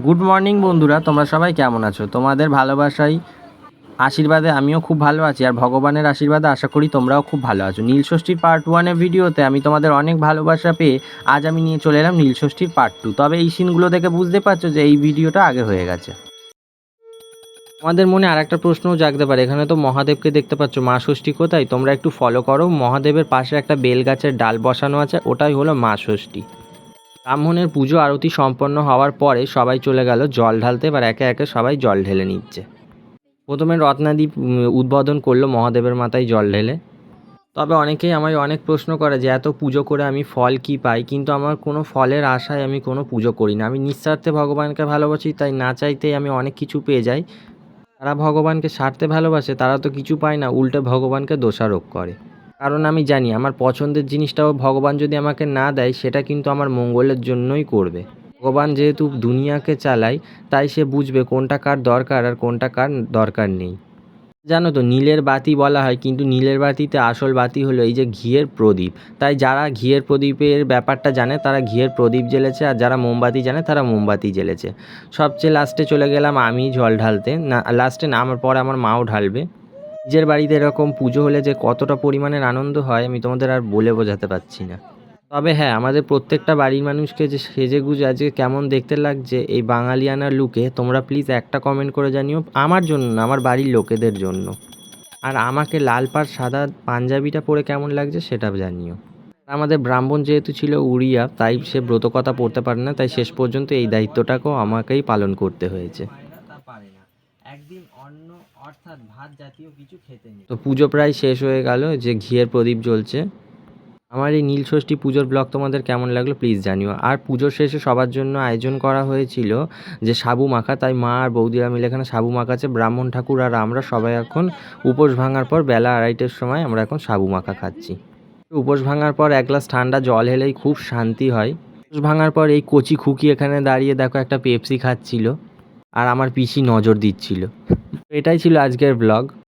Good morning বন্ধুরা, তোমরা সবাই কেমন আছো? তোমাদের ভালোবাসায় আশীর্বাদে আমিও খুব ভালো আছি, আর ভগবানের আশীর্বাদে আশা করি তোমরাও খুব ভালো আছো। নীলষষ্ঠীর পার্ট 1-এর ভিডিওতে আমি তোমাদের অনেক ভালোবাসা পেয়ে আজ আমি নিয়ে চলে এলাম নীলষষ্ঠীর পার্ট 2। তবে এই সিনগুলো দেখে বুঝতে পারছো যে এই ভিডিওটা আগে হয়ে গেছে। আমাদের মনে আর একটা প্রশ্নও জাগতে পারে, এখানে তো মহাদেবকে দেখতে পাচ্ছ, মা ষষ্ঠী কোথায়? তোমরা একটু ফলো করো, মহাদেবের পাশে একটা বেল গাছের ডাল বসানো আছে, ওটাই হলো মা ষষ্ঠী। ব্রাহ্মণের পুজো আরতি সম্পন্ন হওয়ার পরে সবাই চলে গেল জল ঢালতে, এবার একে একে সবাই জল ঢেলে নিচ্ছে। প্রথমে রত্নাদীপ উদ্বোধন করলো মহাদেবের মাথায় জল ঢেলে। তবে অনেকেই আমায় অনেক প্রশ্ন করে যে এত পুজো করে আমি ফল কি পাই, কিন্তু আমার কোনো ফলের আশায় আমি কোনো পুজো করি না। আমি নিঃস্বার্থে ভগবানকে ভালোবাসি, তাই না চাইতেই আমি অনেক কিছু পেয়ে যাই। যারা ভগবানকে স্বার্থে ভালোবাসে তারা তো কিছু পায় না, উল্টে ভগবানকে দোষারোপ করে। কারণ আমি জানি আমার পছন্দের জিনিসটাও ভগবান যদি আমাকে না দেয় সেটা কিন্তু আমার মঙ্গলের জন্যই করবে। ভগবান যেহেতু দুনিয়াকে চালায়, তাই সে বুঝবে কোনটা কার দরকার আর কোনটা কার দরকার নেই। জানো তো, নীলের বাতি বলা হয়, কিন্তু নীলের বাতিতে আসল বাতি হলো এই যে ঘিয়ের প্রদীপ। তাই যারা ঘিয়ের প্রদীপের ব্যাপারটা জানে তারা ঘিয়ের প্রদীপ জ্বেলেছে, আর যারা মোমবাতি জানে তারা মোমবাতি জ্বেলেছে। সবচেয়ে লাস্টে চলে গেলাম আমি জল ঢালতে, না লাস্টে না, আমার পরে আমার মাও ঢালবে। নিজের বাড়িতে এরকম পুজো হলে যে কতটা পরিমাণের আনন্দ হয় আমি তোমাদের আর বলে বোঝাতে পারছি না। তবে হ্যাঁ, আমাদের প্রত্যেকটা বাড়ির মানুষকে যে সেজেগুজে আজকে কেমন দেখতে লাগছে এই বাঙালিয়ানা লুকে, তোমরা প্লিজ একটা কমেন্ট করে জানিও, আমার জন্য না, আমার বাড়ির লোকেদের জন্য। আর আমাকে লাল পাড় সাদা পাঞ্জাবিটা পরে কেমন লাগছে সেটা জানিও। আমাদের ব্রাহ্মণ যেহেতু ছিল উড়িয়া, তাই সে ব্রতকথা পড়তে পারে না, তাই শেষ পর্যন্ত এই দায়িত্বটাকেও আমাকেই পালন করতে হয়েছে। একদিন অন্ন অর্থাৎ ভাত জাতীয় কিছু খেতে নেই। তো পুজো প্রায় শেষ হয়ে গেল, যে ঘিয়ের প্রদীপ জ্বলছে। আমার এই নীলষষ্ঠী পুজোর ব্লগ তোমাদের কেমন লাগলো প্লিজ জানিও। আর পুজোর শেষে সবার জন্য আয়োজন করা হয়েছিল যে সাবু মাখা, তাই মা আর বৌদিরা মিলে এখানে সাবু মাখাচ্ছে। ব্রাহ্মণ ঠাকুর আর আমরা সবাই এখন উপোস ভাঙার পর বেলা 2:30-এর সময় আমরা এখন সাবু মাখা খাচ্ছি। উপোস ভাঙার পর এক গ্লাস ঠান্ডা জল হেলেই খুব শান্তি হয়। উপোস ভাঙার পর এই কচি খুকি এখানে দাঁড়িয়ে দেখো একটা পেপসি খাচ্ছিল, আর আমার পিসি নজর দিচ্ছিল। এটাই ছিল আজকের ব্লগ।